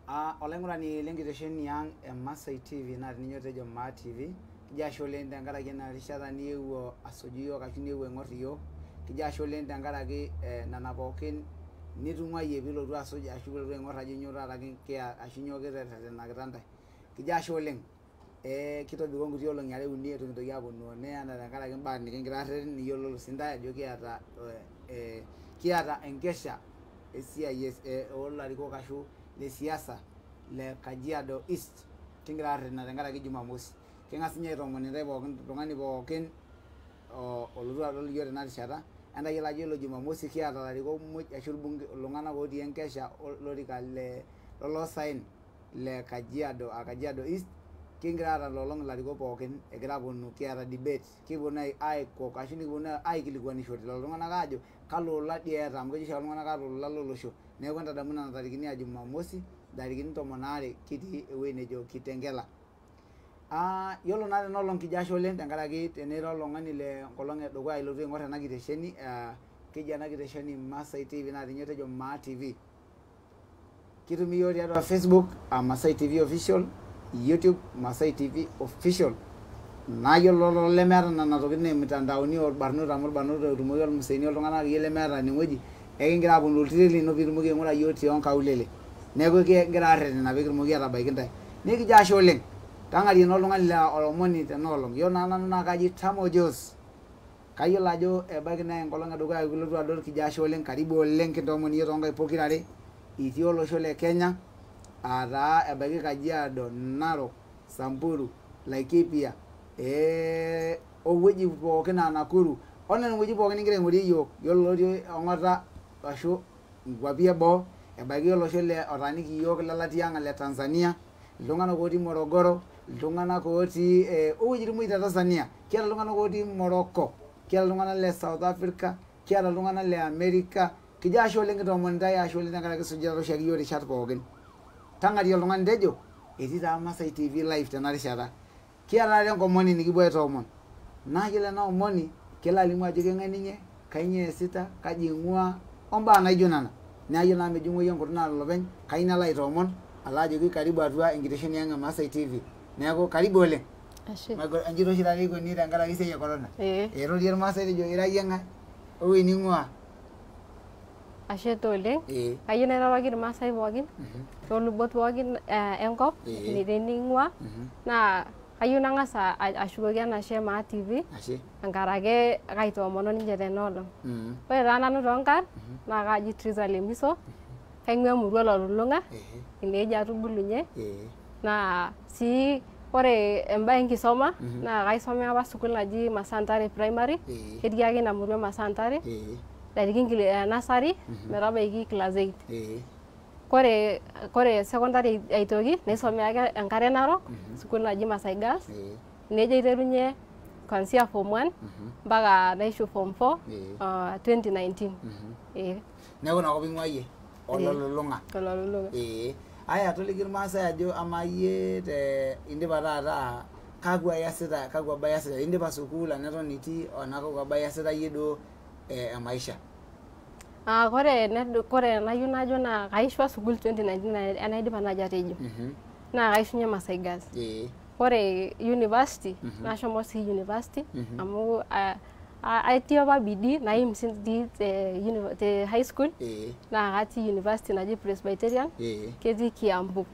Olaing'urani lenkitesheni ang' Masai TV naa ninye tejo Maa TV kijo ashe oleng tenkaraki ena rishata niewuo asuju iyiok ashu niewuo aing'orr iyiok kijo ashe oleng tenkaraki nena pookin nitung'uayie piilotu asuj ashu piilotu aing'orr ajo nyoo taata ashu nyoo kiterretenakita ntae kijo ashe oleng kitobiko nkuti olong'i are uni eitu kintoki aaponu neya tenkaraki imbaa nikingira arreten niyiololo sii ntae ajo kiata enkesha esiai olarikok ashu le siasa le Kajiado East kingira arretena tenkaraki Jumamosi king'as ninye aitoomon intae pookin tung'ani pookin olotu adol iyiok tena rishata entayiolo ajo yiolo Jumamosi kiata ilarikok muj ashu iltung'anak otii enkesha olorika loloosaen le Kajiado East kingira aata loolong' ilarikok pookin egira aaponu kiata debate kiponu aikok ashu nikiponu aikilikuanishore lelo tung'anak aajo kalo ola dii eeta amu kejo oshi iltung'anak aata olola lolosho neeku entadamu nena tarikini aa Jumamosi ntarikini 12 kitii ewueji nejo Kitengela. Yiolo naa tenaolong' kijo ashe oleng tenkaraki tenira oltung'ani le enkolong' edukuya ilotu aing'orr ena kitesheni keji ena kitesheni Masai TV naa ninye etejo Maa TV. Kitumi iyiok tiatua Facebook Masai TV Official, YouTube Masai TV Official. Naa yiolo lelo lemeeta nena tokitin e mitandaoni orbarnot amu irbarnot etumoki ormuseeni oltung'anak akeyie lemeeta inewueji ekingira aaponu oltiret lino piitumoki aing'ura iyiok tionkaulele. Neeku kigira arretena pikitumoki aatabaiki ntae. Nekijo ashe oleng tang'arie naa oltung'ani la olomoni tenaolong'. Yiolo naa nanu naa kaji Tamo Jos. Kayiolo ajo ebaiki naa enkolong' edukuya piilotu adol kijo ashe oleng karibu oleng kintoomon iyiok toonkaik pokirare itii olosho le Kenya taa ebaiki Kajiado, Narok, Samburu, Laikipia owueji pookin aa Nakuru onena wueji pookin nigira aing'orie iyiok yiolo lotii ong'ata ashu nkuapi eboo ebaiki olosho otaaniki iyiok lelatia ang' le Tanzania iltung'anak otii Morogoro iltung'anak otii owuejitin muj te Tanzania kiata iltung'anak otii Morocco kiata iltung'anak le South Africa kiata iltung'anak le America kijo ashe oleng kitoomon ntae ashe oleng tenkaraki isujita oshiake iyiok rishat pookin. Tang'arie oltung'ani tejo etii taa Masai TV live tena rishata kiata taata enkomoni nikipuo aitoomon naa yiolo ena omoni kelo alimu ajo keng'ae ninye kanyoo eesita kaji ing'ua ombaa naijo nena naa yiolo naa mejing'uai enkutuk naa lolopeny kayieu nalo aitoomon alo ajoki karibu atua enkitesheni ang' e Masai TV neeku karibu oleng. Enjito oshi taata ikoni tenkaraki esiai e corona. Eetuotii irmaasai tejo ira yie ng'ae owueji ning'ua. Ashe taa oleng. Kayieu nairoroki irmaasai pookin toolubot pookin enkop tening'ua naa kayieu nang'as ashukoki enashe Maa TV tenkaraki kaitoomono ninche tenaolong'. Ore taa nanu toonkarn naa kaaji Triza Lemiso kaing'ua emurua ololulung'a inewueji atubulunye naa sii ore embae enkisoma naa kaisomea apa sukuul naji Masantare Primary ketii ake ina murua Masantare aiteru nursery metabaiki class 8. Kore secondary aitoki naisomea ake Enkare Narok sukuul naji Masai Girls nejo aiterunye kuanzia form 1 mpaka naishu form 4 2019. Neeku inakop ing'ua yie ololulung'a. Aya toliki irmaasai ajo amaa yie indipa taata kakwa baa iasita indipa sukuul eneton itii kakwa baa iasita yie duo emaisha. Kore enayieu najo naa kaishua sukuul 2019 enaidipa naaji atejo naa kaishunye Masai Girls. Kore university nashomo sii university amu atii apa bidii naim sii te high school naa katii university naji Presbyterian ketii Kiambu.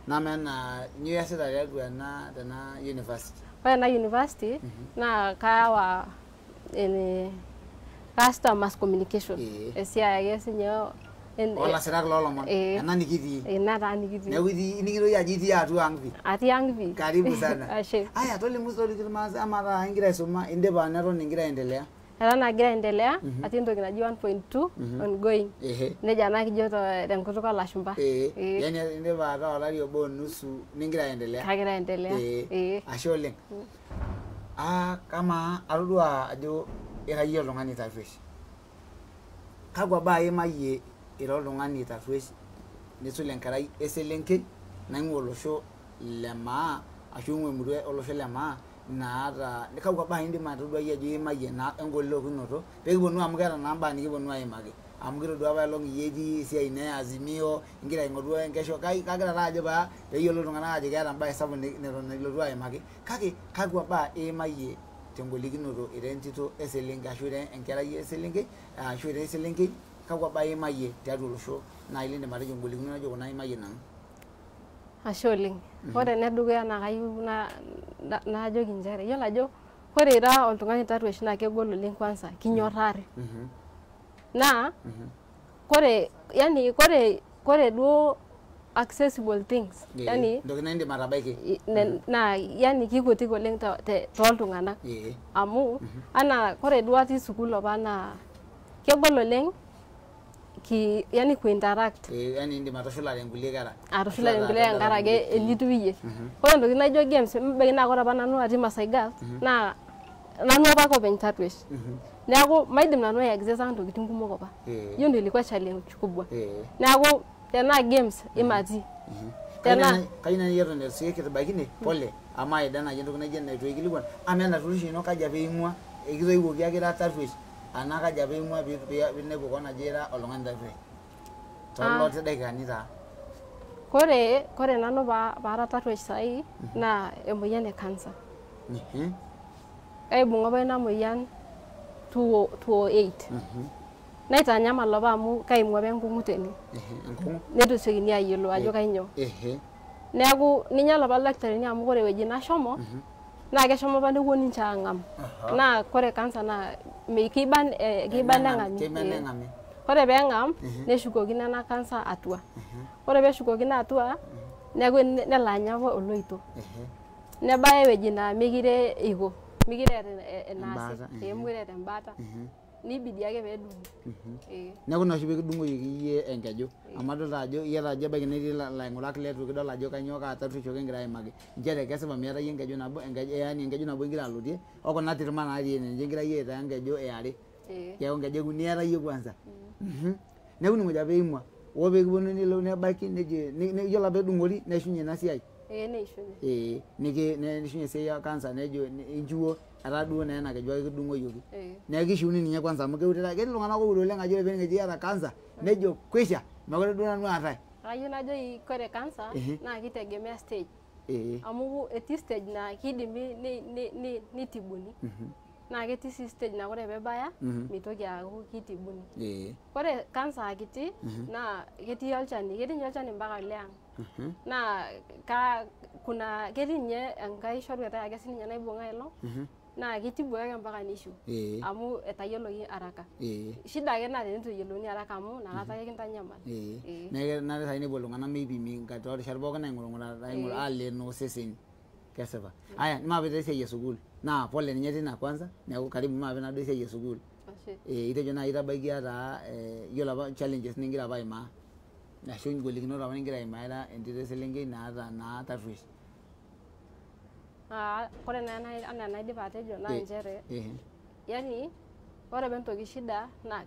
Namena nyoo iasita tiatua tena university? Ore ena university naa kayawa kaasita mass communication esiai ake sinye olasirak loolomon ena nikitii. Ina taa nikitii. Neeku nikitoki ajo itii atua ang' pii. Atii ang' pii. Karibu sana. Ashe. Aya tolimu toliki irmaasai amaa taata ingira aisuma indipa neton ingira aendelea? Eton agira aendelea atii entoki naji 1.2 ongoing. Nejia naa kijo tenkutuk olashumpa. Yani indipa ataa olari obo nusu ningira aendelea? Kagira aendelea. Ashe oleng. Kamaa atodua ajo ira yie oltung'ani tarruesh. Kakwa baa imayie ira oltung'ani tarruesh nisul enkerai eselenkei naing'ua olosho le Maa ashu ing'ua emurua olosho le Maa naata kakwa baa indim atodua yie ajo imayie naa engolikinoto pee kiponu amu keeta naa mbaa nikiponu aimaki amgira duwa ba long yeji sia ine azimio ngira ingorua enkesho kagira raje ba peyolo tungana aje gara mbae sabu ne lorua emake kagwa ba emaye tengolikinoto irentito eselenga ashure enkerai eselenga ashure eselenga kagwa ba emaye tiatua olosho na ilinde mare jongolikino najo kuna emaye nang asholing ore nedukuya na kayu na ajo kinjere yiolo ajo ore ira oltung'ani tarwesh na kegol oleng kwanza kinyorrari na kore duo accessible things yani ndokina inde marabaiki na yani kikutik oleng toltung'anak amu ana kore duo ati sukul apa na kegol oleng yani ku interact yani inde matoshula ngulie kara atushula ngulie kara ge elitu iye kore ndoki naijo games mbeki na kore apa nanu ati Masai Girls na nanu apa kopeny tarwesh neeku maidim nanu accessa ntokitin kumok apa hiyo ndio ilikuwa challenge kubwa neeku tena games imati tena kaina yero ne siye kitabakine pole ama idana yendo kuna jena itoikilikwan amena tulishi no kaja beimwa ekizoiwoki akira tarwesh ana kaja beimwa bine bokona jera olongan tarwesh tolote daikani ta kore nanu bara tarwesh sai na emoyian e cancer kaibung'a apa ina moyian 208 naitanyamal apa amu kaimua apa enkung'u netu siokini ayiolou ajo kainyoo neeku ninye apa ildakitarini amu kore ewueji nashomo na keshomo apa nepuo ninche aang'am na kore cancer na kiiba neng'ami kore peeng'am neshukokino ena cancer atua kore peeshukokino atua neeku nelo anya apa oloito nebaya ewueji naa mekire iko mikire enaase emure tembata nibidi ake pedungi neeku na shibe kidungoyeki yie enkeju amadolta ajo iyata ajo baki netii laing'urak letu kidol ajo kanyoo kaataruishoki ngira aimaki njere kesipa miata yie enkeju nabo yani enkeju nabo ingira alotie okuna tirma natii ene nje ngira yie aitaa enkeju eare keeku enkeju uni iata yie kwanza neeku ningoja peimua wo pekiponu nilo nebaki neje yiolo pedungori neshunye ina siai nishunye siai ya cancer nejo injuo ataduo na ena keju ake kidung'oyioki neeku kishiuni ninye kwanza amu keutita ketii iltung'anak oure oleng ajo pengeji eata cancer nejo kwisha mekure duo nanu aatae kayieu najo kore cancer na kitegemea stage amu etii stage na kidimi nitibuni na ketii si stage na kore pebaya mitoki aaku kitibuni kore cancer akiti na ketii olchani mpaka liang na ketii nye enkai shorweta ake sininye naibung'a ilo na kitibu ake mpaka nishu amu etayioloki haraka shida ake na tenitu eyiolouni haraka amu nakata ake kintanyamal nare sai nepuo iltung'anak meipimi nkatorishat pookin aing'uraa aleno seseni kesipa aya maapita esiai esukul na pole ninye tina kwanza neeku karibu maape naduo esiai esukul itejo nai itabaikia taa yiolo apa challenges ningira apa aimaa ashu ngolikinot apa ningira aimaa ira entito eselenkei naata naa tarwesh kore ana naidipa atejo na njere yani ore pentoki shida na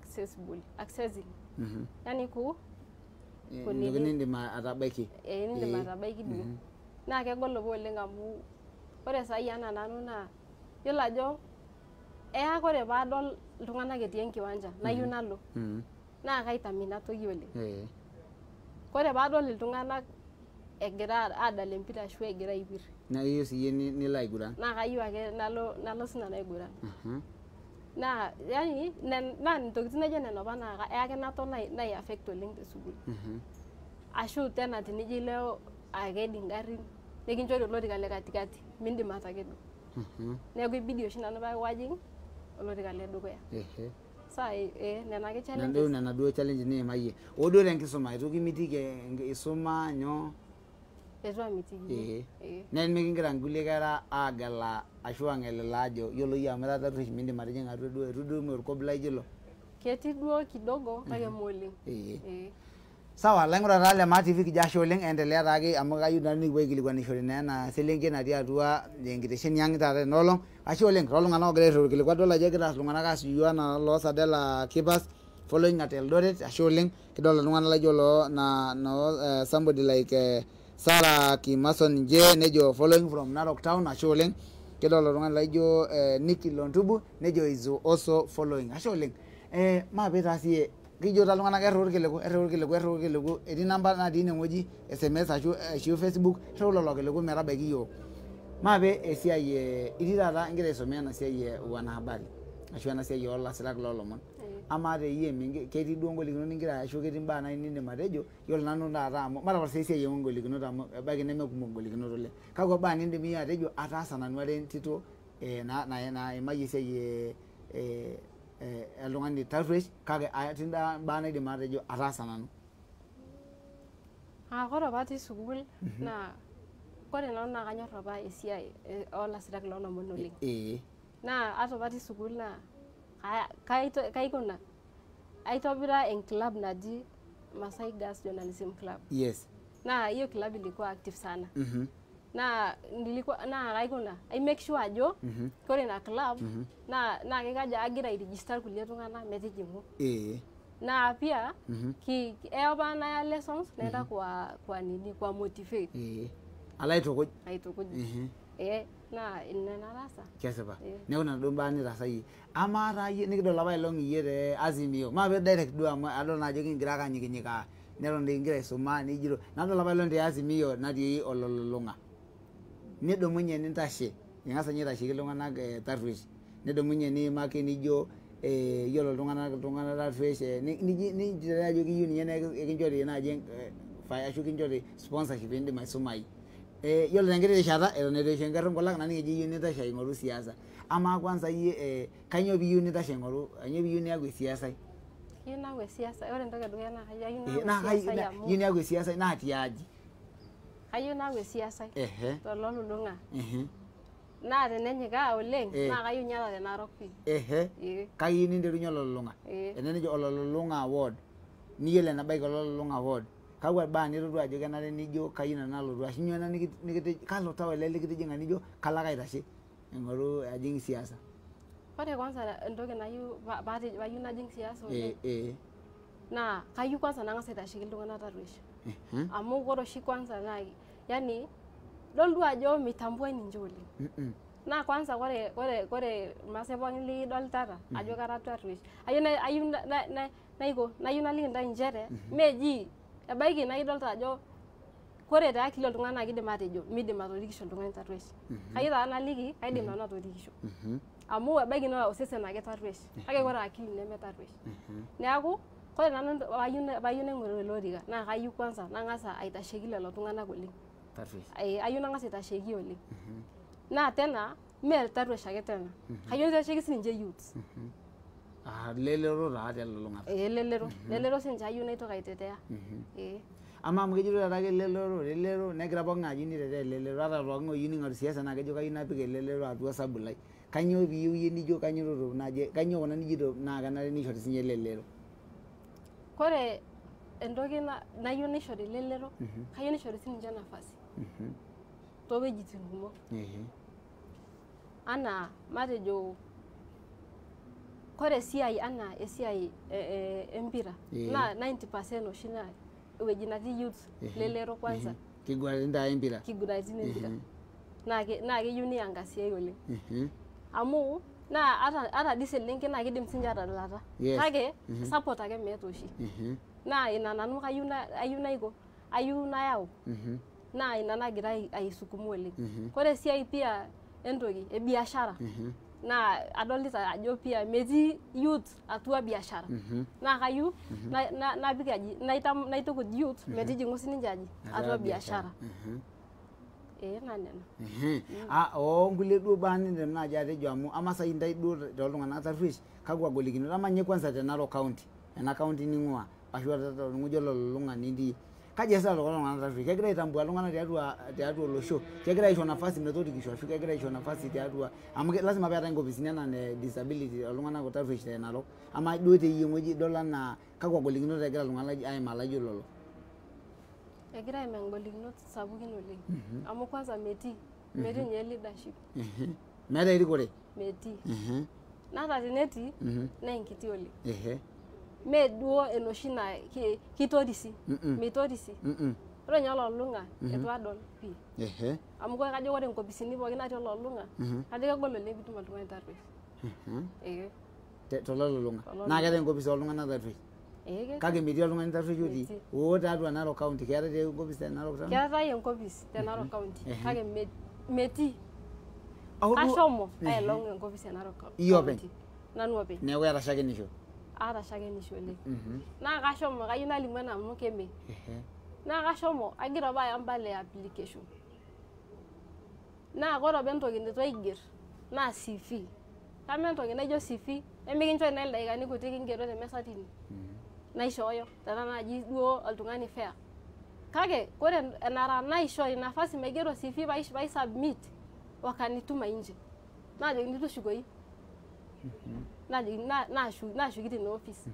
accessible yani nindim atabaiki nindim atabaiki duo na kegol apa oleng amu ore sai ana nanu na yiolo ajo kore paadol iltung'anak etii enkiwanja nayieu nalo na kaitamina toki oleng kore paadol iltung'anak egira adal empira ashu egira aipir na hiyo siye nilo aiguran na kayieu ake nalo sinanu aiguran na yani na ntokitin naijo nena apa na ake naton nai affect oleng tesukul ashu tena tenijo leo akedi ngarin nikinchori olorika le katikati mindim atakedo neeku ibidi oshi nanu pawajing olorika le dukuya sai nena ke challenge nena duo challenge ni maiye odo renkisuma itoki mitiki isuma nyo etu amitiki nen mikingira ngulie kera agela ashu angelela ajo yiolo yia amata tarwesh mindim atijinga etu duo morkobla ijilo ketii duo kidogo kake moleng sawa laing'urata le Maa TV kijasho oleng endelea taake amu kayieu nanu nikipuo aikilikwanishore naa ena selenkei natii atua enkitesheni ang' taata enolong ashe oleng tooltung'anak ogira airriu irkilikuan dol ajo egira iltung'anak aasuju anaa loo Sadela Keepers following at Eldoret ashe oleng kidol iltung'anak laijo loo somebody like Sarah Kimason Nje nejo following from Narok Town ashe oleng kidol iltung'anak laijo Nicky Lontubu nejo is also following ashe oleng maape taa siye kijota iltung'anak erriu irkiliku etii namba natii inewueji SMS ashu Facebook erriu lelo kiliku metabaiki iyiok maape esiai itii taata igira aisomea ena siai e wanahabari ashu ena siai oolasirak loolomon amaa teyie ketii duo ngolikinot nigira ashu ketii mbaa nai niindim atejo yiolo nanu taata amu matapal sii esiai oongolikinot amu ebaiki nemekumok ngolikinot oleng kakwa baa niindim iyie atejo ataasa nanu are entito naimayie esiai oltung'ani tarruesh kake atii mbaa naidim atejo ataasa nanu. Kore apa atii sukuul naa kore nanu naa kanyorr apa esiai oolasirak loolomon oleng. Naa ata apa atii sukuul naa kaikuna aitobira enclub naji Masai Girls Journalism Club. Yes. Na hiyo club ilikuwa active sana. Na kaikuna I make sure ajo kore na club na kikaja agira ai-register kulie tung'anak metijing'u. Na pia eapa naya lessons naenda kwa motivate. Ala aitukuj. Na ina rasa. Kesipa. Neeku nena duo mbaa nitaasa iyie. Amaa taa iyie nikidol apa ailong iyie te Azimio. Maape direct duo amu adol naa ajo kigira ake anyikinyikaa neton kigira aisuma nijito nadol apa ailong te Azimio natii ololulung'a. Nidumunye nintashe. Ing'asa ninye aitasheki iltung'anak tarruesh. Nidumunye niimaki nijo yiolo iltung'anak tarruesh nijito ajo kiyieu ninye nekinchori naaji ashu kinchori sponsorship piindim aisumayu. Yiolo tenkiti rishata eton eitu eisho engarri nkolak naning eji iyieu nintashe aing'oru siasa. Amaa kwanza iyie kanyoo piiyieu nintashe aing'oru kanyoo piiyieu niaku esiasai? Kayieu naaku esiasai. Ore entoki edukuya naa kayieu naaku esiasai amu iyieu niaku esiasai naa tiaji? Kayieu naaku esiasai tololulung'a. Naa tenenyikaa oleng naa kayieu ninye ata te Narok pii. Kayieu ninterunye ololulung'a. Enejo ololulung'a award niyiolo enebaiki ololulung'a award. Kakwa baa nitodua ajo kenare nijo kayieu nanu nalotu ashu nyoo ena kalo tau ele likitijing'a nijo kalo ake aitashe aing'oru ajing siasa? Ore kwanza entoki nayieu payieu najing siasa oleng naa kayieu kwanza nang'as aitasheki iltung'anak tarruesh. Amu kore oshi kwanza naa yani idol duo ajo mitambuai ninche oleng. Naa kwanza kore irmaasai pookin likidolitata ajo kara tarruesh nayieu naliki ntae nchere meeji ebaiki naa idolta ajo kore te akili oltung'ani naa kidim atejo midim atorikisho oltung'ani tarruesh. Kayieu taa naliki kaidim nanu atorikisho. Amu ebaiki naa osesen ake tarruesh kake kore akili neme tarruesh. Neeku kore nanu payieu naing'oru ele orika naa kayieu kwanza nang'as aitasheki lelo tung'anak oleng. Ayieu nang'as aitasheki oleng. Naa tena mee tarruesh ake tena. Kayieu naitasheki sininche youths. Lelero taa telulung'ata. Lelero sininche ayieu naitoki aitetea. Amaa amu kejito taata ake lelero negira pookin ayieu nitetea elelero ata pookin oyieu ning'oru siasa naa kejo kayieu napik elelero atua sabu lai. Kanyoo piiyieu iyie nijo kanyoo naaje kanyoo kuna nijito naa kenare nishori sinye elelero? Kore entoki nayieu nishori elelero kayieu nishori sininche nafasi toowuejitin kumok. Anaa matejo kore esiai anaa esiai empira naa 90% oshi naa ewueji natii youth lelero kwanza. Kiguratin taa empira. Kiguratin empira. Naa keyieu niangasiai oleng. Amu naa ata dii selenken naa kidim sinche atadalata. Kake support ake meeta oshi. Naa ina nanu ayieu nayau. Naa ina nagira aisukumu oleng. Kore esiai pia entoki ebiashara naa adolita ajo pia metii youth atua biashara. Naa kayieu napik aji naitukuj youth metijing'u sininche aji atua biashara. Naa nena. Nkulie duo baa nindim naaji atejo amu amaa sai ntae duo toltung'anak tarruesh kakwa golikinot amaa ninye kwanza te Narok County ena county ning'ua ashu ormuja ololulung'a nitii. Kaji eesita lelo tung'anak tarruesh? Kegira aitambua iltung'anak tiatua olosho? Kegira aisho nafasi metorikisho ashu kegira aisho nafasi tiatua amu lazima peetai nkopisini enaa ne disability oltung'anak tarruesh te Narok. Amaa duo teyie wueji idol anaa kakwa golikinot egira iltung'anak aimaa laijo lelo? Egira aimaa ngolikinot sapukin oleng. Amu kwanza metii nye leadership. Meeta erikore? Metii. Naa ata tenetii naa enkiti oleng. Mee duo enoshi naa kitorisi. Mitorisi. Ore nye ololung'a eitu adol pii. Amu kajo ore nkopisini pookin natii ololung'a kajo kegol oleng piitum oltung'ani tarruesh. Tololung'a. Naa keetai enkopisi oltung'anak tarruesh? kake metii oltung'ani tarruesh otii oo tiatua Narok County keetae te enkopis te Narok County keetae enkopis te Narok County kake metii ashomo aelong enkopis e Narok County iyio openy nanu openy neeku eeta shakenisho aata shakenisho oleng naa kashomo kayieu nalimu ena amu keme naa kashomo agira apa aya mbala e application naa ore apa entoki nitu aiger naa CV kama entoki naijo CV nemikinchori naa ildaikani kutik kingero te mesa tine naishooyo tena naaji duo oltung'ani fair kake ore enara naishori nafasi maigero CV pai submit wakanituma nje najoki nitushukoyi najoki nashuki tine office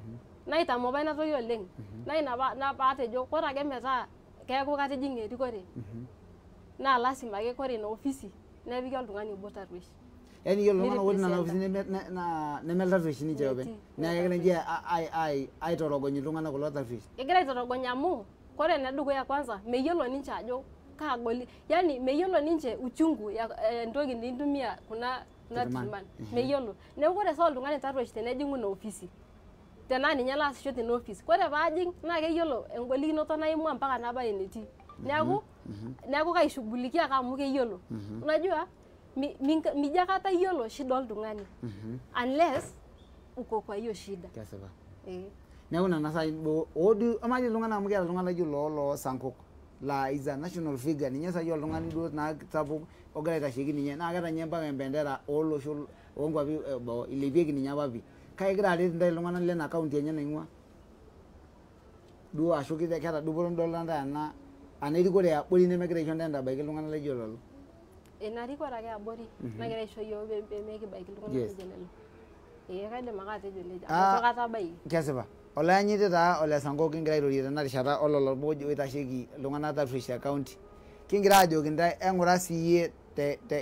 naitamo apa ina toki oleng na ina na paatejo ore ake metaa keeku katijing'a erikore naa lasima ake ore ina ofisi nepiki oltung'ani obo tarruesh yaani yiolo iltung'anak otii nena ofisi nemeltarruesh ninche openy naa kegira ninche aitorogony iltung'anak kulo tarruesh egira aitorogony amu ore enedukuya kwanza meyiolo ninche ajo kaagoli yaani meyiolo ninche uchungu ya entoki nintumia kuna tuman meyiolo neeku ore saa oltung'ani tarruesh tenejing'u ina ofisi tenaa ninye laasisho tena ofisi ore paajing naa keyiolo engolikinoto naimua mpaka nabaya enetii neeku kaishughulikia amu keyiolo unajua mija kata yiolo shida oltung'ani unless uko kwa hiyo shida kesipa neeku nena saa odu amaji iltung'anak amu keeta iltung'anak laijo loo Sankok la is a national figure ninye saa yiolo oltung'ani duo naa sapuk ogira aitasheki ninye naa keeta ninye mpaka embendera olosho onkwapi boo ilepieki ninye apa pii kake egira aret ntae iltung'anak lena kaunti enye naing'ua duo ashu keeta dupoto ndolta ntae ena erikore eabori nemegira aisho ntae entabaiki iltung'anak laijo lelo ina rikore ake abori nagira aisho yiok pemekibaiki iltung'anak laijo lelo kaidim ake atejo nejia amu katabaiki kesipa olayanyiti taa ole Sankok kingira airorie tena rishata ololo oitasheki iltung'anak tarruesh te county kingira ajoki ntae eng'ura siiyie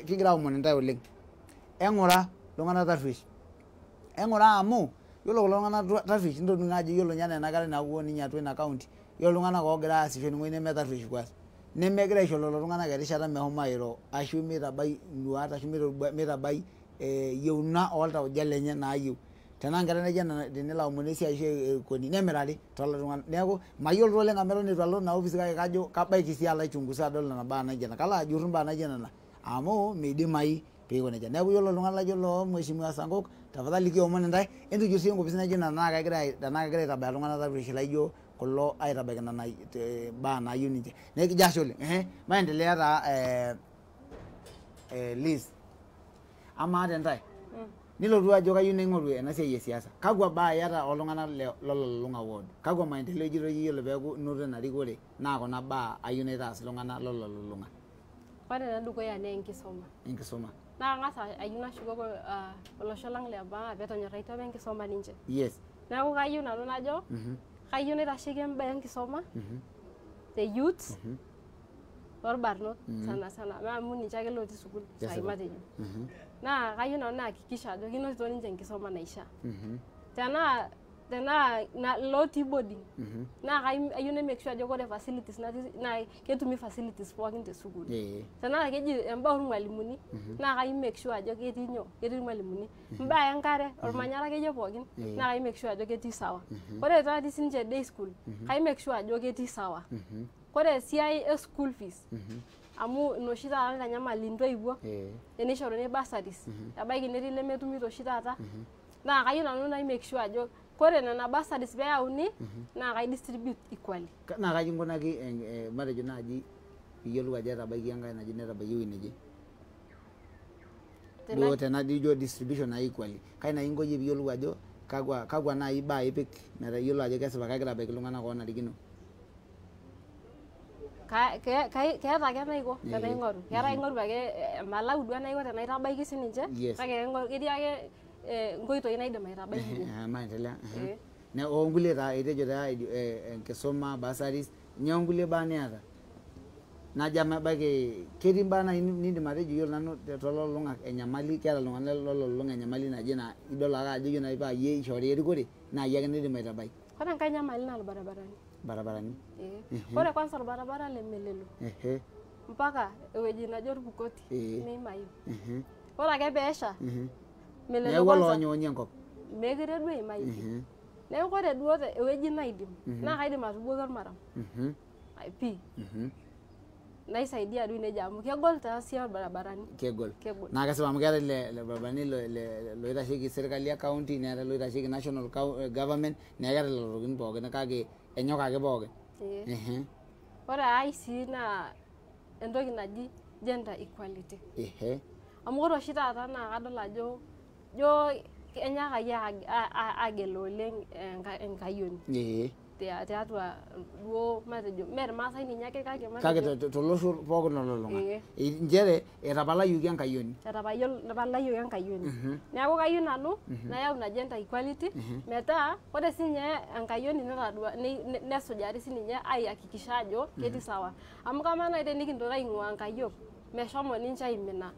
kingira aomon ntae oleng eng'ura iltung'anak tarruesh eng'ura amu yiolo kulo tung'anak tarruesh ntoning ajo yiolo ninye ena kerai napuo ninye atua ina county yiolo iltung'anak oogira aasisho inewueji neme tarruesh kwas nemegira aisho lelo tung'anak erishata meshomo airo ashu mitabai induat ashu mitabai yieuna oltauja lenye naayieu tenaa nkera naijo ena tenelo aomonu esiai ashu ekoni nemirari tolo tung'anak neeku mayiolo oleng amu eton itu alo ina ofisi kake kajo kabaiki sii alo aichunguza adol nena baa naijo nena kalo ajurru mbaa naijo nena amu meidimai peiko nejia neeku yiolo iltung'anak laijo loo Mheshimiwa Sankok tafadhali kiomon ntae entujurr sii enkopisi naijo nena tenaa kegira aitabaya iltung'anak tarruesh laijo kulo aitabaiki nena baa naayieu ninche neeku kijo ashe oleng maendelea taa Liz amaa tentae nilotu ajo kayieu naing'oru ena siai esiasa kakwa baa iyata oltung'anak lololung'a ward kakwa maendeleo ijito yiolo peeku inoto ina rikore naa kuna baa ayieu naitaas iltung'anak lololung'a ore enedukuya naa enkisuma naa kang'as ayieu nashukoki olosho lang le baa peetonyorraita apa enkisuma ninche yes neeku kayieu nanu najo kayieu naitasheki embaa enkisuma the youths orbarnot sana amu ninche ake lotii sukuul sai matejo naa kayieu nanu naakikisha ajo kinotito ninche enkisuma naishaa tenaa lotii boarding naa kayieu na make sure ajo ore facilities naa ketumi facilities pookin te sukuul tenaa keji embaa ormwalimuni naa kayieu make sure ajo ketii irmwalimuni mbaa enkare ormanyara akeyie pookin naa kayieu make sure ajo ketii sawa ore tatii sinche day school kayieu make sure ajo ketii sawa ore esiai e school fees amu inoshi taata naitanyamal intoiwuo tenishoruni bursaries ebaiki netii lemetumito oshi taata naa kayieu nanu make sure ajo ore nena bursaries peeyauni naa kaidistribute equally naa kaji inkunaki matejo naaji piiyiolou ajo etabaiki enkae naji netabaiki ewueji neje duo tenadijo distribution na equally kai naa inkoyie piiyiolou ajo kakwa naaji baa ipik metaa iyiolo ajo kesipa kagira abaiki iltung'anak oonarikino keeta ake enaiko tenaing'oru keeta ing'oru ake malau duo enaiko tenaitabaiki sininche kake ketii ake nkoitoi naidim aitabaiki maendelea onkulie taa etejo taa enkisuma bursaries nyoo nkulie baa niata najo mabaiki ketii mbaa naaji niindim atejo yiolo nanu tololung'a enyamali keeta iltung'anak lololung'a enyamali naje naa idol ake ajo yiolo paayie ishori erikore naa yie ake nidim aitabai ore enkae nyamali naa barabarani ore kwanza orbarabara le Melelo mpaka ewueji najo Orpukoti meimayu ore ake peesha Melelo kwanza neeku olonyonyi enkop mekire duo eimayu neeku kore duo ewueji naidim naa kaidim atubukoki ormaram pii naisaidia duo nejia amu kegol taa sii orbarabarani. Kegol. Naa kesipa amu keetae le barabarani loitasheki serikali e county neetae loitasheki national government neeku keetae lelo tokitin pookin kake enyok ake pookin. Ore ai sii naa entoki naji gender equality. Amu ore oshi taata naa kadol ajo enyaakaki agel oleng enkayioni. Tiatua duo matejo mee irmaasai ninye ake kake tolosho pookin ololung'a. Njere etapalayioki enkayioni. Etapalayioki enkayioni. Neeku kayieu nanu nayau ina gender equality metaa ore sinye enkayioni nesujari sininye aihakikisha ajo ketii sawa. Amu kamaa nai tenikintoki aing'ua nkayiok meshomo ninche aimina.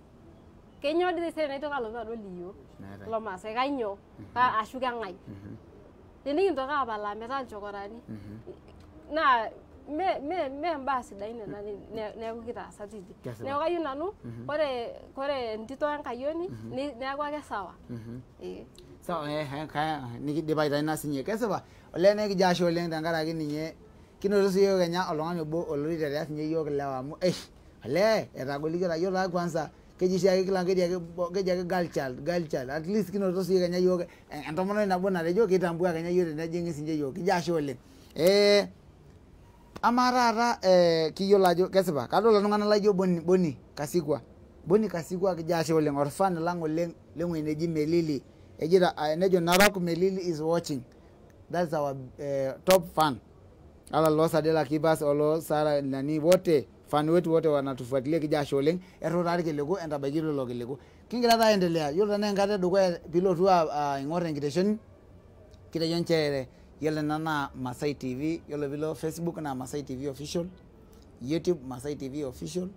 Kenyoo dii sii naitoki alotu adol iyiok kulo maasai kainyoo ashu keng'ae. Tenikintoki apalaa metaa ilchokorani naa mee mbaa sidain nena neeku kitaasa tidie. Neeku kayieu nanu ore entito enkayioni neeku ake sawa. Sawa nikidipa taa ina sinye kesipa olee nekijo ashe oleng tenkaraki ninye kinoto siyiok Kenya oltung'ani obo olorito aas ninye yiok ilewa amu olee etagolikio yiok taa kwanza keji siake kila keji ake girl child at least kinoto siyiok Kenya yiok entomononi nabo natejo kitambua Kenya yiok tenejing'i sinye yiok kijo ashe oleng. Amaa taata kiyiolo ajo kesipa kadol iltung'anak laijo Boni Kasikwa kijo ashe oleng orfan lang oleng leng'uei neji Melili ejita nejo Narok Melili is watching, that's our top fan. Ala lo Sadela Kibas olo Sara nani wote fan wetu wote wanatufuatilia kijo ashe oleng etuutari kiliku entabaiki lelo kiliku. Kingira taa aendelea yiolo tena enkata edukuya pilotu aing'or enkiteshoni kitejo nchere yiolo ena naa Masai TV, yiolo pilo Facebook naa Masai TV official, YouTube Masai TV official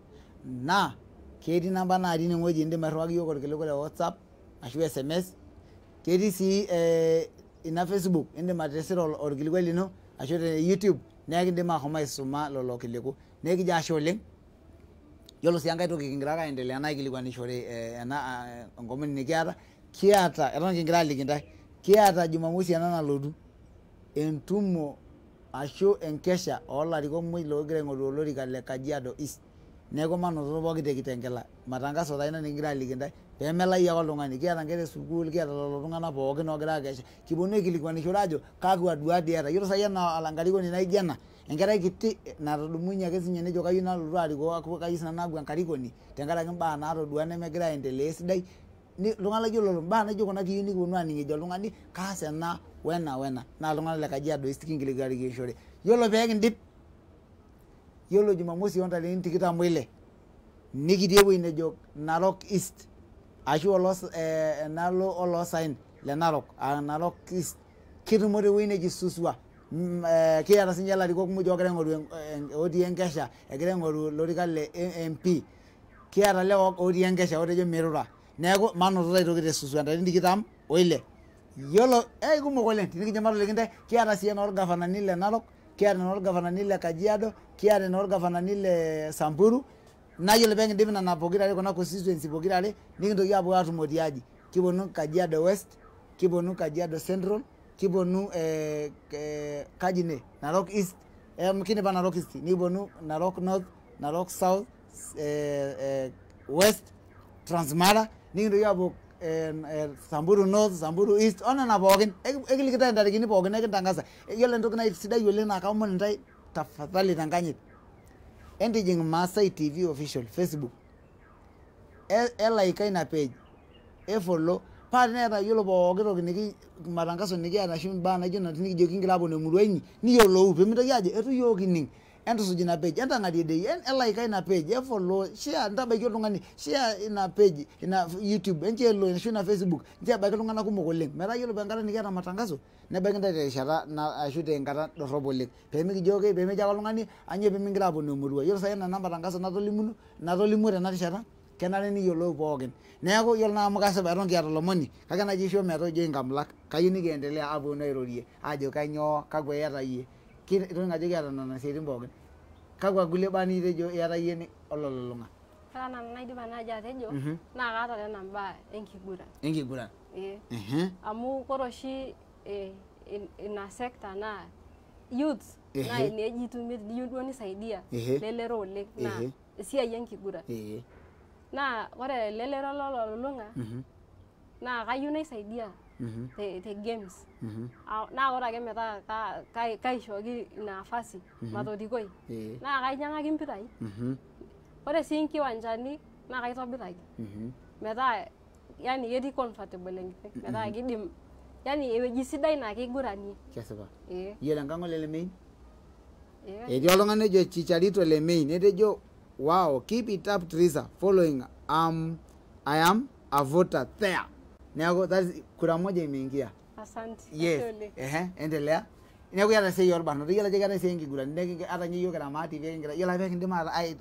na ketii namba natii inewueji indim airriwaki yiok orkiliku le WhatsApp ashu SMS. Ketii sii ina Facebook indim atisira orkiliku lino ashu te YouTube neeku kindim ashom aisuma lelo kiliku. Neeku kijo ashe oleng. Yiolo sii enkae toki kingira ake aendelea naa aikilikwanishore ena enkomoni nikiata eton kingira aliki ntae kiata Jumamosi ena nalotu entumo ashu enkesha oolarikok muj loogira aing'oru olorika le Kajiado East. Neeku manoto pooki te Kitengela matangazo taa ina nikingira aliki ntae peemelai ake oltung'ani kiata nkera esukuul kiata lelo tung'anak pookin oogira akesha kiponu aikilikwanishore ajo kakwa duat iyata. Yiolo sai ena olankarikoni naijo ena enkerai kiti natudumunye ake sinye nejo kayieu nalotu arikoo kayieu sinanu aaku enkarikoni tenkaraki mbaa naatodua nemegira aendelea esidai. Iltung'anak laijo lelo mbaa naijo kuna kiyieu nikiponu aaning' ejo oltung'ani kaas ena wena naa iltung'anak le Kajiado East kinkilikwanishore. Yiolo peekindip yiolo Jumamosi ontarikini 26 nikitii ewueji nejo Narok East ashu enalo oloosaen le Narok Narok East kitumo tewueji neji Suswa. Kiata sinye ilarikok muj oogira aing'oru otii enkesha egira aing'oru lorika le MP. Kiata lewa otii enkesha otejo mirura. Neeku manoto aitoki te Suswa ntarikini 26. Yiolo kumok oleng tenikijo matoliki ntae kiata sii enorgavanani le Narok, kiata enorgavanani le Kajiado, kiata enorgavanani le Samburu. Na yiolo peekindip nena pokirare kuna constituency pokirare nikintoki aapuo aatumo tiaji. Kiponu Kajiado West, kiponu Kajiado Central, kiponu kaji ine Narok East, kinipa Narok East, nikiponu Narok North, Narok South, West, Transmara, nikintoki aapuo Samburu North, Samburu East, onena pookin ekilikitae ntarikini pookin ekintangaza. Yiolo entoki sidai oleng naa kaomon ntae tafadhali tenkanyit entijing' Masai TV official Facebook elaika ina page efollow paa teneeta yiolo pooki toki matangazo nikiata ashu mbaa naijo nena nikijo kingira apuo nemurua inyi niyiolou peemintoki ajo etu yiok kining' entusuj ina page entang'arie dei elaika ina page efollow share ntabaiki oltung'ani share ina page ina YouTube encheelo ashu ina Facebook nche ebaiki iltung'anak kumok oleng metaa yiolo penkata nikiata matangazo nebaiki ntae terishata ashu tenkata dorrop oleng peemikijo peemejo ake oltung'ani anyoo peemingira apuo nemurua. Yiolo sai ena matangazo natolimuo tena rishata kenare niyiolou pookin. Neeku yiolo naa amu kasipa eton kiata lomoni kake najo aisho metoojo inkamulak kayieu nikiendelea apuonu airorie ajo kanyoo kakwa iyata yie itoning'o ajo kiata nena siaitin pookin. Kakwa kulie baa nitejo iyata yie ololulung'a? Ore nanu naidipa naaji atejo naa kaata tena mbaa enkiguran. Enkiguran? Amu kore oshi ina sector na youths na ineji tumie diyo nisaidia lelero oleng na esiai enkiguran na ore lelero lolulung'a na kayieu naisaidia te games na ore ake metaa kaishooki nafasi matorikoi na kainyang'aki mpirai ore sii nkiwanjani na kaitobiraki metaa yani ketii comfortable enkiteng metaa kidim yani ewueji sidai na kiguranie kesipa yiolo enkang'ole lemein etii oltung'ani ojo Chicharito lemein etejo wow keep it up Teresa following I am a voter there neeku kura moja imeingia asante yes endelea neeku yata sei orbarnot yiolo ajo keeta sei enkiguran ata nye yiok kira maati kingira yiolo ake kindim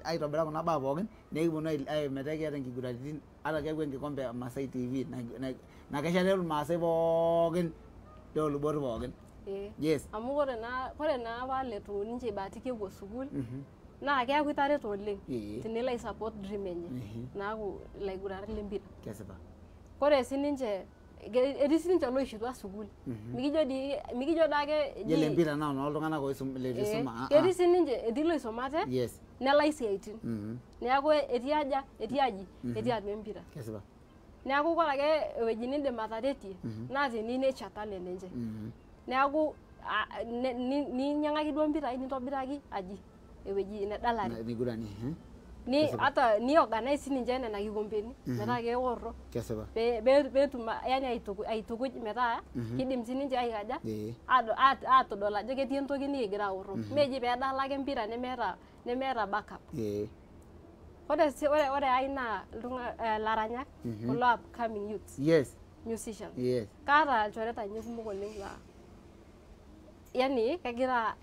aitobira kuna baa pookin nekiponu metaa kiata enkiguranitin ata keeku enkikombe Masai TV na keshata irmaasai pookin toolubot pookin yes amu ore naa waletu ninche baati kepuo sukuul na keeku itareto oleng tenilo aisupport dream enye naaku laiguranak lempira kesipa ore sininche etii sininche loishutua sukuul mikijo daake yiolo empira naa oltung'anak letisuma etii sininche etii loisumate yes nelai siaitin neeku etii aji etii atua empira kesipa neeku ore ake ewueji nindim ataretie naa teni nature talent enche neeku ninyang'aki duo mpirai nintobiraki aji ewueji nedalare nigurani hata ni organize sininche nena kikompeni metaa keorro kesipa peetum yani aitukuj metaa kidim sininche aikaja atodol ajo ketii entoki nikigira aorro meji peedala ake mpira nemeeta backup ore ai naa laranyak kulo upcoming youths yes musicians kaata ilchoreta nye kumok oleng laa yani kegira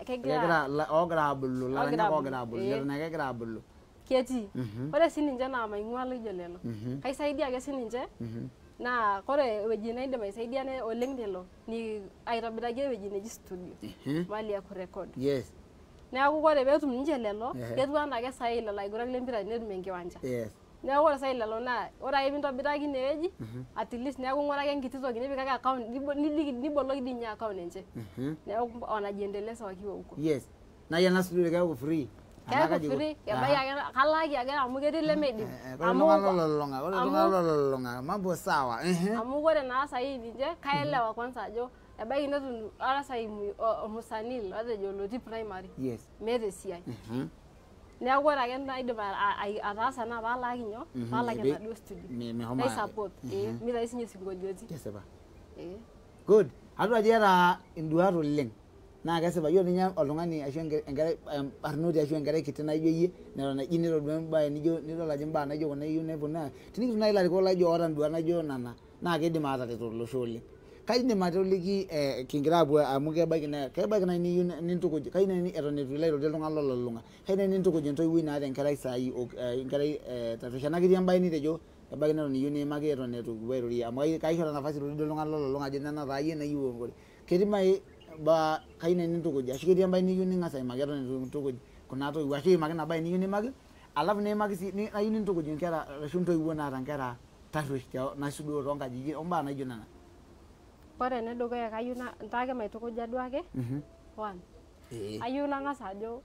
ogira abulu laranyak ogira abulu leton ake egira abulu ketii ore sininche naa maing'ua loijo lelo kaisaidia ake sininche na ore ewueji naidim aisaidia oleng lelo ni aitobiraki ewueji neji studio mali ya kurekod yes neeku ore peetum ninche lelo ketiu enaa ake sai lelo aigurak lempira netum enkiwanja neeku ore sai lelo naa ore ake pintobiraki inewueji at least neeku ng'uraki enkiti toki nipikaki account niboloki dii nye account enche neeku wanajiendeleza wakiwa huko yes na yana studio keeku free keeku free kebai ake kalaki ake amu ketii lemeidim amu lolonga mambo sawa amu ore naa sai ninche kaelewa kwanza ajo ebaiki netu arasai musanii atejo lotii primary yes meeta esiai neeku ore ake naidim ataasa naa paalaki nyoo paalaki enaduo studio nai support mitai sinye singolioti kesipa good atua ajo eeta induat oleng naa kesipa yiolo ninye oltung'ani ashu enkerai barnoti ashu enkerai kiti naijo yie neton eji nitodua embaye nijo nidol ajo mbaa naijo kuna iyieu neponu tenikitum nai ilarikok laijo oota nduat naijo nana naa kidim ataret olosho oleng kaidim atoliki kingira apuo amu kebaiki nai niyieu nintukuj kai nai eton etu ilo airorie iltung'anak lolulung'a kai nai nintukuj entoiwuoi naata enkerai saai enkerai tarusha naketii embaye nitejo ebaiki neton iyieu niimaki eton etu kipuo airorie amu kaishora nafasi irorie iltung'anak lolulung'a ajo nena taa yie nayieu onkori ketii mai ba kai nai nintukuj ashu ketii embaye niyieu ning'as aimaki eton etu intukuj kuna toiwuo ashu imaki ina baye niyieu niimaki alafu niimaki sii nayieu nintukuj inkera ashu intoiwuo naata nkera tarruesh naisudoo toonkajijik ombaa naijo nena ore enedukuya kayieu ntaake maitukuja duake one ayieu nang'as ajo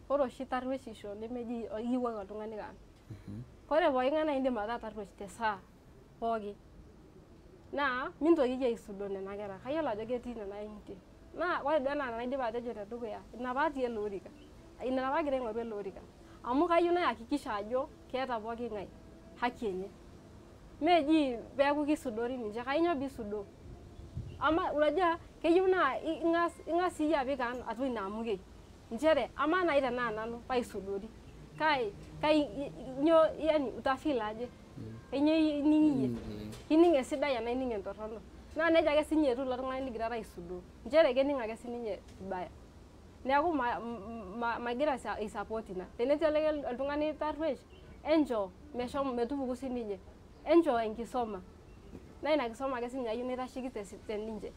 ore oshi tarrueshisho nemeji iyieu ake oltung'ani kang ore pooki ng'ae naa indim ataa tarruesh tesaa pooki naa mintokiki aisudoo nena kera kayiolo ajo ketii nena ang'itie naa ore duo enaa enaidim atejo tedukuya ina paatii ele orika ina paagira aing'oru ele orika amu kayieu nayakikisha ajo keeta pooki ng'ae haki enye meji peeku kisudori ninche kainyoo piisudoo ama unajua keyieu naa ing'as iyie apik atua ina amukei nchere ama nai tenaa nanu paisudori kai nyoo yani utafeel aje enye ining ining esidai enaa ining entorrono naa nejia ake sinye etu ilo tung'ani ligira aisudoo nchere kening ake sininye vibaya neeku magira aisupport ina tenetii oltung'ani tarruesh enchoo meshomo metupuku sininye enchoo enkisoma na ina kisoma ake sinye ayieu naitasheki teninche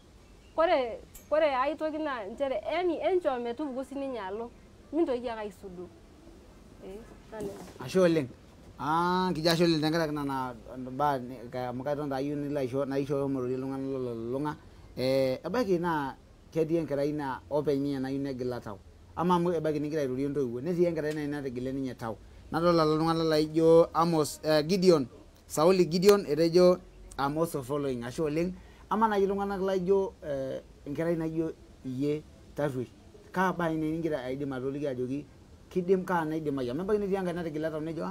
kore ai toki naa nchere yani enchoo metupuku sininye alo mintoki ake aisudoo ashe oleng kijo ashe oleng tenkaraki nena baa amu kaitonta ayieu nilo naisho mororie iltung'anak lolulung'a ebaiki naa ketii enkerai naa openy ninye nayieu negila tau ama amu ebaiki nigira airorie ntoiwuo netii enkerai nategile ninye tau nadol lelo tung'anak laijo Amos Gideon Sauli Gideon etejo Amos of following ashe oleng ama naaji iltung'anak laijo enkerai naijo iyie Tarruesh kaa bae ningira aidim atoliki ajoki kidim kaa naidimayu amu ebaiki netii enkai nategile tau nejo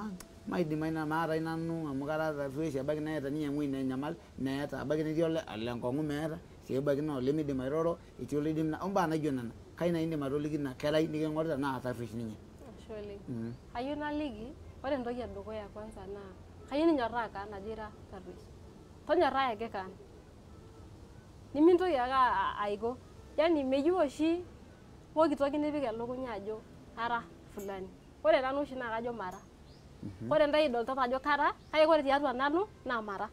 maidim aina maatai nanu amu kara Tarruesh ebaiki neeta ninye emoi nenyamal meeta ebaiki netii olenkong'u meeta sii ebaiki naa olemidim airoro etii oloidim na ombaa naijo nena kai naa indim atoliki ina kerai niking'orita naa Tarruesh ninye. Ayieu naliki ore entoki edukuya kwanza naa kayieu ninyorraa kaan ajo ira Tarruesh tonyorraa ake kaan nimintoki ake aiko yani meyieu oshi pooki toki nipik elukunya ajo ara fulani ore nanu oshi naa kajo mara ore ntae idolta ajo kara kake ore tiatua nanu naa mara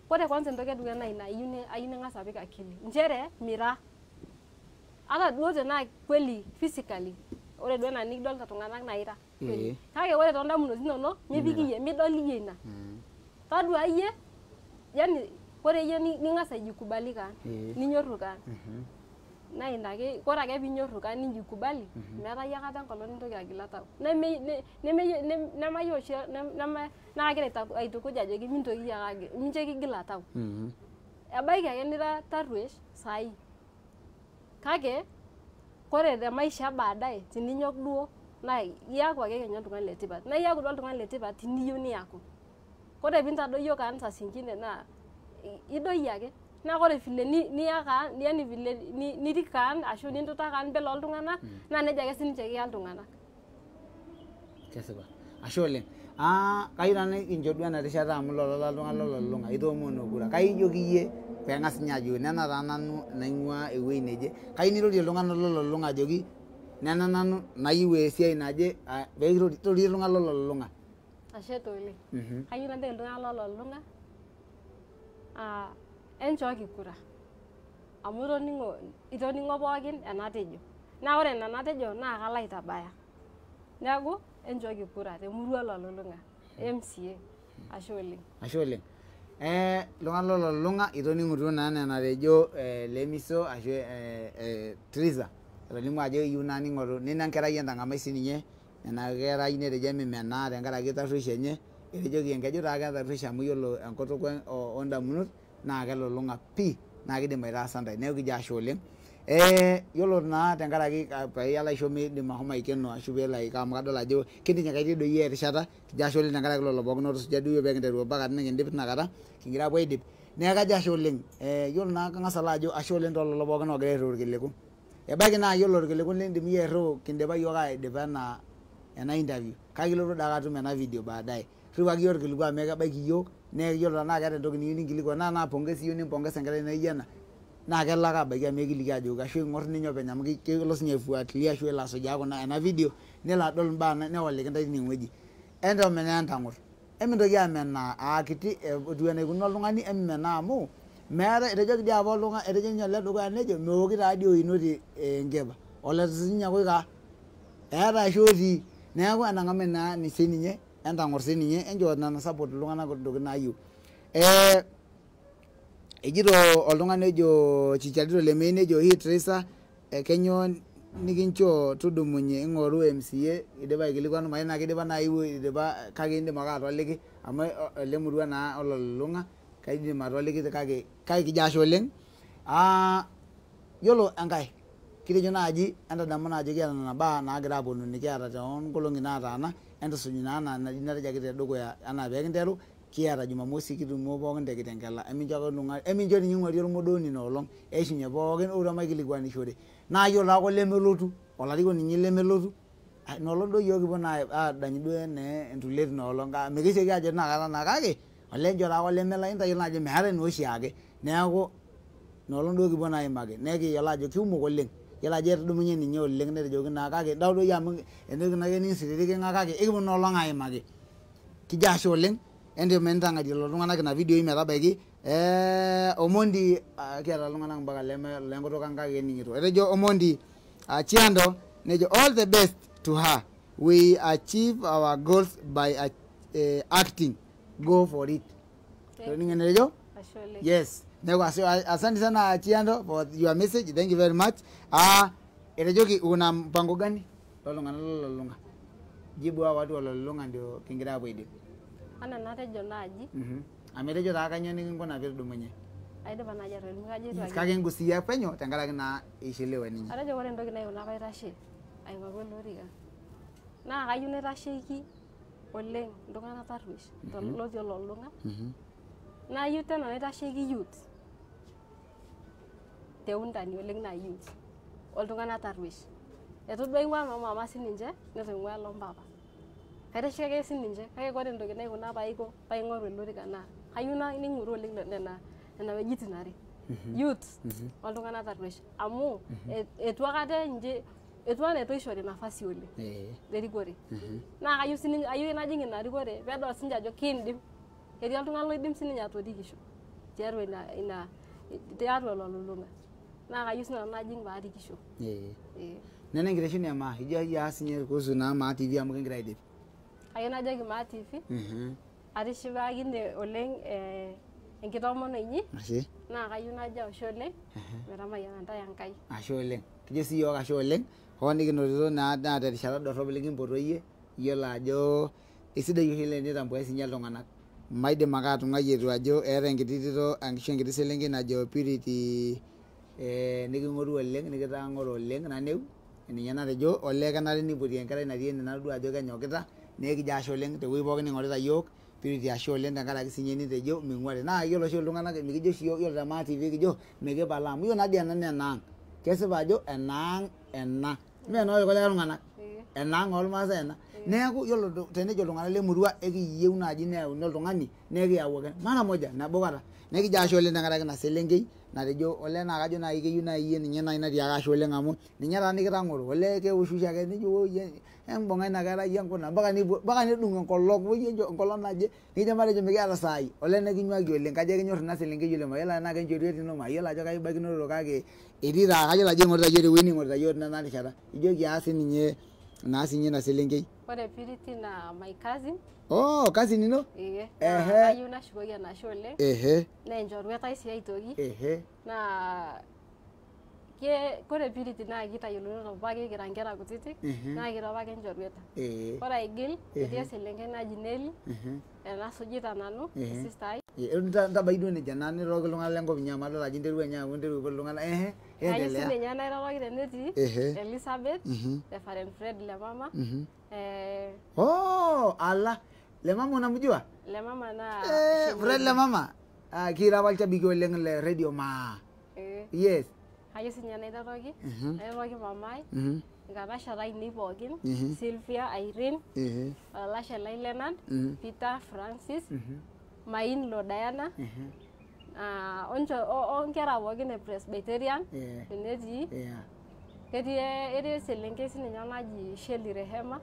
ore kwanza entoki edukuya naa ina ayieu ning'as apik akili nchere mira ata duo tenaa kweli physically ore duo enaa nikidolta iltung'anak naa ira kake ore toondamunot inonok mipik iyie midol iyie ina tadua iyie yani ore iyie ning'as aijikubali kaan ninyorru kaan naa ina ake ore ake piinyorru kaan ninjikubali meeta iyie akata enkolong nintoki agila tau nemayieu oshi naagira aitukuj ajoki mintoki iyie ake mincho kigila tau ebaiki ake nira Tarruesh saai kake kore te maisha baadaye teninyok duo naa iyaku ake kenya oltung'ani letipat naa iyaku duo oltung'ani letipat teniyieu niyaku kore piintadoyio kaan saa zingine naa idoyio ake naa kore vile niya kaan yani vile nirik kaan ashu nintuta kaan mbele oltung'anak naa nejia ake sininche kiya iltung'anak. Kesipa ashe oleng kayieu nanu nikincho duo ena rishata amu lolo tung'anak lolulung'a itoomono kura kaijoki iyie peeng'as ninye ajo nena taa nanu naing'ua ewueji neje kayieu nirorie iltung'anak lolulung'a ajoki nena nanu nayieu esiai naje peekirorie iltung'anak lolulung'a. Ashe oleng kayieu najoki iltung'anak lolulung'a enchooki kura amu itoning'o pookin enatejo naa ore ina natejo naa kalo aitabaya neeku enchooki kura temurua lolulung'a MCA ashe oleng. Ashe oleng iltung'anak lolulung'a itoning'utuo naa nena natejo Lemiso ashu Triza etolimu ajo eyieu naa ning'oru nina enkerai entang'amai sininye nena kerai netejo emimenaa tenkaraki Tarruesh enye etejoki enkeju taa ake Tarruesh amu yiolo enkutuk oondamunot naa kelulung'a pii naa kidim aitaasa ntae neeku kijo ashe oleng yiolo naa tenkaraki peelo aisho miidim ahomo aikeno ashu peelo aiko amu kadol ajo kitinyikaitie doi iyie erishata kijo ashe oleng tenkaraki lelo pookin otusuja duo peekinteru ompaka nikindip tinakata kigira apuo aidip neeku kajo ashe oleng yiolo naa kang'as alo ajo ashe oleng tolelo pookin oogira airriu irkiliku ebaiki naa yiolo irkiliku lindim iyie airriu kindipa yiok aidipa ena interview kake kilotu dake atum ena video baadaye rriwaki yiok irkiliku amu kebaiki yiok nee yiolo tenaa keeta entoki niyieu ninkilikuan naa pongezi iyieu nimpongesa enkerai naijo ena naa kelo ake abaiki amu ekiliki ajoki ashu ing'orr ninye openy amu kelo sinye aifuatilia ashu elo asujaa ena video nelo adol imbaa newaliki ntae tinewueji entomonaa entang'urr emintoki amenaa aakiti etiu enaikununo oltung'ani emimenaa amu meeta etejoki dii apa oltung'ani etejo ninye ole dukuya nejo meoki taadii oinoti enkiba oletu sinye kuikaa eeta ashu otii neeku enang'ame naa sininye entang'urr sininye enchoo nena support iltung'anak ntokitin naayieu ejito oltung'ani ojo Chicharito Lemei nejo hii Triza kenyoo nikinchoo tudumunye ing'oru MCA idipa aikilikuanu mayieu naa kidipa naayieu idipa kake indim ake atoliki amu ele murua naa ololulung'a kaidim atoliki kake kijo ashe oleng yiolo enkae kitejo naaji entadamu naajo kiata nena baa naagira aponu nikiata toonkolong'i naataana entusuj naa naji natejo ake tedukuya enaa peekinteru kiata Jumamosi kitumo pookin tekitengela emincho ninye ing'uari ormodoni inoolong eishunye pookin outu maikilikuanishore naa yiolo ake olemelotu olarikoni ninye lemelotu inoolong duo yiok kipuo naa aadanyu duo entulet inoolong mikisioki ajo tinakata naa kake olee enchoo taake olemelo intayiolo ajo meetai naa oshiake neeku inoolong duo kipuo naa aimaki nekiyiolo ajo kikumok oleng yiolo ajo etudumunye ninye oleng netejoki naa kake idol doi amu entoki naake nisiritiking'a kake ekipuo inoolong aimaki kijo ashe oleng endim entang'atie lelo tung'anak ina video metabaiki Omondi kiata iltung'anak mpaka lenkutuk ang kake kening'ito etejo Omondi Chiando nejo all the best to her we achieve our goals by acting go for it toninge nejo yes Neku asante sana Chiando for your message. Thank you very much. Etejoki una mpango gani? Lolong'ana lololung'a. Jibu hao watu walolung'a ndio kingira hapo idip. Ana natejo naaji. Ametejo taa kanyo nikingona piidumunye. Aidipa naaji atolimu kajo itu Kake ngusia penyo tenkaraki naa ishelewe ninye. Atejo ore entoki naikuna paitashe aing'oru ele orika naa kayieu naitasheiki oleng iltung'anak tarruesh lotii ololung'a. Nayieu tena naitasheiki youth te undani oleng naa youth oltung'anak tarruesh. Etu duo aing'ua noomama sininche netu aing'ua lompapa. Kaitasheki ake sininche kake ore entoki naikuna paing'oru ele orika naa kayieu ning'oru oleng nena wuejitin are. Youth oltung'anak tarruesh amu etu akata ninche etu ana etu ishori nafasi oleng lerikore. Naa kayieu sininche ayieu najing ina rikore peedol sininche ajo kiindim. Etii oltung'ani loidim sininye atorikisho tiatua ina tiatua ololung'a. Naa kayieu sinanu najing paarikisho. Nena enkitesheni emaa ijo aas ninye kuhusu naa Maa TV amu kingira aidip. Kayieu najoki Maa TV atishipakine oleng enkitomono inyi. Ashe. Naa kayieu najo ashe oleng metamayiana ntae Enkai. Ashe oleng. Kijo sii yiok ashe oleng. Hoo nikinotito naa terishata dorrop likimpotoyie iyiolo ajo esidai oshi tenitambuai siinye iltung'anak. Maidim ake atung'ai etu ajo eeta enkiti tito ashu enkiti selenkei najo Purity niking'oru oleng nikitaa ng'oro oleng naneu ninye natejo olee kenare niputi enkerai natii ene nadua ajo kenyokita nekijo ashe oleng tewueji pookin ning'orita yiok Purity ashe oleng tenkaraki sinye nitejo ming'uari. Naa yiolo oshi iltung'anak mikijo oshi yiok yiolo te Maa TV kijo mekipala amu yiolo nadii ena naa enaang'. Kesipa ajo enaang' ena. Mee enoolkulie tung'anak. Enaang' ormaasai ena. Neeku yiolo tenejo iltung'anak lemurua ekiyieu naaji neyauni oltung'ani nekiyau ake mara moja nabo kata. Nekijo ashe oleng tenkaraki ina selenkei natejo olee naa kajo naaji keyieu naaji iyie ninye naaji natiaka ashe oleng amu ninye taa nikitang'oro olee kewoshusho ake nejo embung'a ina kerai enkuna mpaka nedung' enkolong enkolong naje nikijo matejo mikiata saai olee nekinyuaki oleng kajo ekinyorr ina selenkei oleng mayiolo enaa kenchori etii ino mayiolo ajo kaibakinoro kake etii taa kayiolo ajo ing'orita yiok tewueji ning'orita yiok nena rishata ijoki aas ninye naa sinye ina selenkei. Ore Purity naa my cousin. Oh, cousin ino? Kayieu nashukoki enashe oleng. Naa enchoruetai sii aitoki. Naa ore Purity naa kitayoloito apake kira nkera kutitik naa kira apake enchorueta. Ore aigil etii eselenkei naji Nelly enasujita nanu sister ai. Ntabai duo nejia naa niroroki iltung'anak lenkop inyi amu adol ajo interua ninye aaku interua iltung'anak kayieu sininye nairoroki tenetii Elizabeth Reverend Fred Lemama. Ala Lemama unamjua? Lemama naa Fred Lemama kira apa olchabiki oleng le Radio Maa. Yes. Kayieu sininye nairoroki mamai nkatashat ainei pookin Sylvia Irene olashe lai Leonard Peter Francis Mainlo Diana onkera pookin e Presbyterian tenetii ketii eselenkei sininye naji Shelley Rehema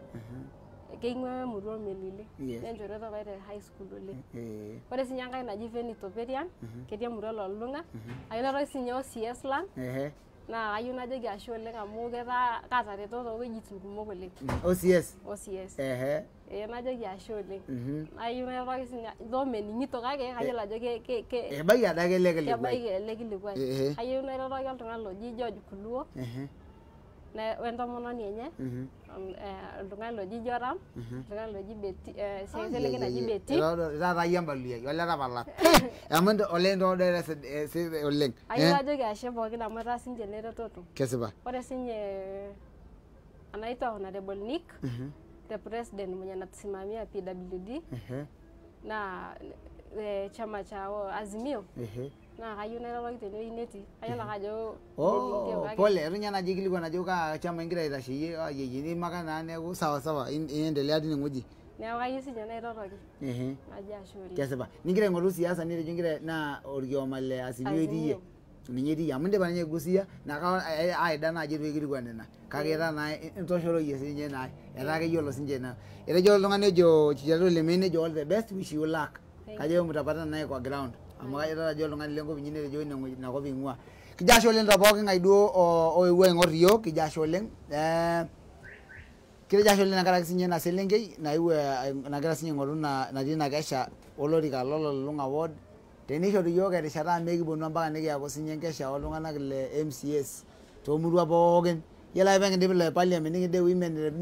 keing'ua emurua Melili nenchoreta apa te high school oleng. Ore sinye enkae naji Venito Perian ketii emurua ololung'a ayieu naitoki sinye OCS lang naa kayieu najoki ashe oleng amu kaatareto toowuejitin kumok oleng. OCS? OCS. Najoki ashe oleng. Ayieu naitoki sinye though mening'ito kake kayiolo ajo ebaiki adake ele kilikuai. Kebaiki ele kilikuai. Kayieu nairoroki oltung'ani loji George Kuluo wentomononi enye oltung'ani loji Joram oltung'ani loji Betty selenkei naji Betty. Taata iyie embaluyiai ole tapala amu ole ntoodo oleng. Ayieu najoki ashe pookin amu etaa sinche eneretoto. Kesipa. Ore sinye anaitwa Honorable Nick the president mwenye anatusimamia PWD na chama cha Azimio naa kayieu nairoroki tenewueji netii kayiolo ake ajo pole etunya naji kilikuan ajo kaa chama ingira aitasheyie ayeyie nimaka naa neeku sawa iendelea tine ng'ueji. Neeku kayieu sinye nairoroki naji ashe oleng. Kesipa ningira aing'oru siasa nitejo ingira naa orkioma le Azimio etii ninye etii amu indipa ninye aigusia naa aida naaji etu aikilikuan nena kake etaa naa intoshoroyie sinye naa etaa keyiolo sinche naa etejo oltung'ani ojo Chichato Lemein nejo all the best wish you luck kajo mtapatana naye kwa ground amu kajo ajo oltung'ani lenkop inyi netejo inakop ing'ua. Kijo ashe oleng pooki ng'ae duo oewuo aing'orr iyiok kijo ashe oleng kitejo ashe oleng tenkaraki sinye ina selenkei naewuo nagira sinye aing'oru natii ina kesha olorika lololung'a ward tenishoru yiok erishata mekiponu mpaka nikiaku sinye enkesha oltung'anak le MCAs toomurua pookin yiolo ake peekindip le parliament nikinde women rep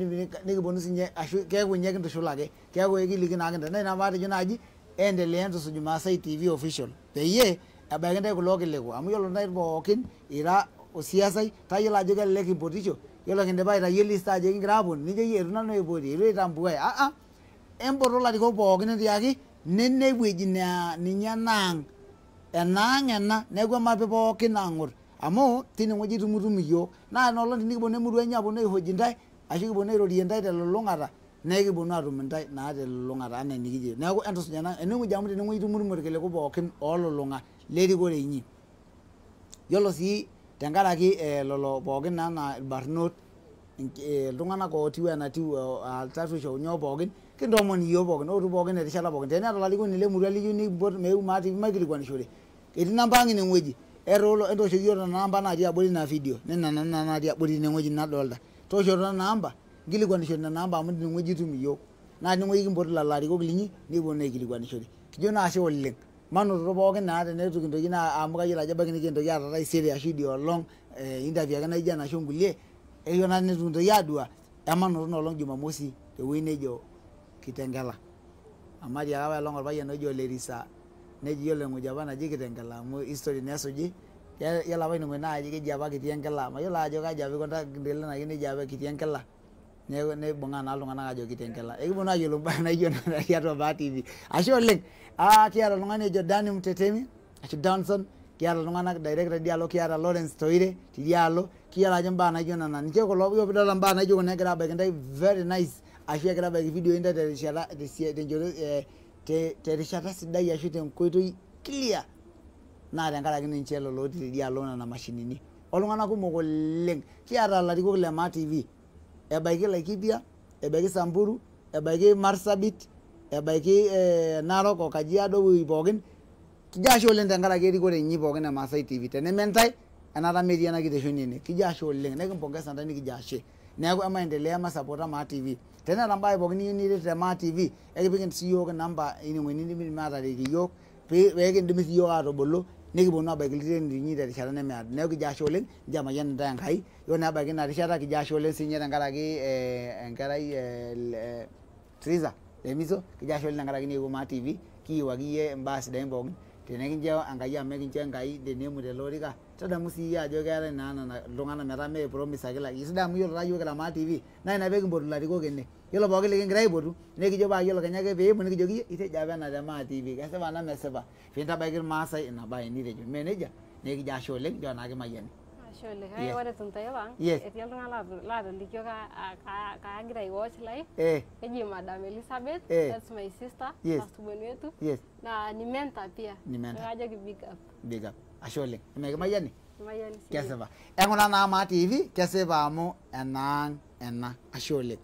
nikiponu sinye ashu keeku nye kintushul ake keeku ekiliki naa kintae naa ina paatejo naaji endelea entusuj Maasai TV official peyie ebaiki ntae kulo kiliku amu yiolo ntae pookin ira osiasai tayiolo ajo kelelek impotisho yiolo kindipa aitayio list ajo kingira aponu nijo yie eitu nanu aipoti eitu aitambuai empoto ilarikok pookin entiaki nene wueji naa ninye enaang ena neeku emape pookin aang'or amu tine wueji itumutum iyiok naa inoolong tenikiponu emurua enye aponu aihoji ntae ashu kiponu airorie ntae telulung'ata nekiponu atum ntae naa telulung'ata anaa enikijo neeku entusuj ene wueji amu tene wueji itumutum irkiliku pookin oolulung'a lerikore inyi yiolo sii tenkaraki lolo pookin naa irbarnot iltung'anak ootiu enatiu tarruisho nyoo pookin kintoomon iyiok pookin ootu pookin erishata pookin teneeta olarikoni lemurua liyieu nimpot meu Maa TV maikilikuanishore etii namba ang' ine wueji entooshoki yiok nena namba natii abori ina video nena natii abori ine wueji nadolta tooshoto nena namba nkilikuanishore nena namba amu tine wueji itum iyiok naa tine wueji kimpot lelo arikok linyi nikiponu aikilikuanishore kijo naa ashe oleng manototo pookin naa tenetu kintoki naa amu kayiolo ajo ebaiki nikintoki aata taisere ashu idia olong interview ake naijo ena ashu nkulie eyieu naa netu kintoki aadua emanoto inoolong Jumamosi tewueji nejo Kitengela amu atiaka apa elong orpayian ojo Lerisa neji yiolo eng'ueji apa naji Kitengela amu history nesuji yiolo apa ineng'ueji naa keji apa kitii enkila mayiolo ajo kaji apa ikunta ndelelaki neji apa kitii enkila neeku neibung'aa naa iltung'anak ajo Kitengela ekiponu ayiolou mbaa naijo nena tiatua Maa TV ashe oleng kiata oltung'ani ojo Dani Mtetemi ashu Danson kiata iltung'anak director dialo kiata Lawrence Toire tidialo kiata ajo mbaa naijo nena ninche kulo yiok pidolta mbaa naijo kuna egira abaiki ntae very nice ashu egira abaiki video ntae terishata tenchoto terishata sidai ashu tenkoitoi clear naa tenkaraki ninche lelo otii tidialo nena mashinini oltung'anak kumok oleng kiata ilarikok le Maa TV ebaiki Laikipia ebaiki Samburu ebaiki Marsabit ebaiki Narok o Kajiado ewueji pookin kijo ashe oleng tenkaraki erikore inyi pookin e Maasai TV teneme ntae enata metii ena kiteshoni ene kijo ashe oleng nekimpongeza ntae nikijo ashe neeku emaendelea masapota Maa TV teneeta mbaa pookin niyieu niret te Maa TV ekipik siyiok namba ine wueji nidim aataretie iyiok peekindim siyiok aatubulu nikiponu abaiki iltung'anak linyi terishata nemeado neeku kijo ashe oleng nijo amayian ntae Enkai yiolo naa ebaiki ina rishata kijo ashe oleng siinye tenkaraki enkerai Triza Lemiso kijo ashe oleng tenkaraki niewuo Maa TV kiyieu akeyie mbaa sidain pookin tenekincho Enkai amu ekincho Enkai tenemut ele orika tadamu sii ajo keetai naa nena iltung'anak metaa mee promise ake laki sidai amu yiolo taa yiok kira Maa TV naa ina peekimpotu ilarikok ene yiolo pookin likingira aipotu nekijo paa yiolo kenya ake peemu nikijoki itejo apa ena te Maa TV kesipa ena mesipa piintabaiki irmaasai ina baye nitejo mee nejia nekijo ashe oleng nchoo naa kimayiani ashe oleng kake ore tuntai lang etii oltung'anak laatolikio kaagira aiwatch live keji Madam Elizabeth that's my sister pastor wetu na ni mentor pia kajoki big up ashe oleng kimayiani kesipa eng'ura naa Maa TV kesipa amu enaang ena ashe oleng.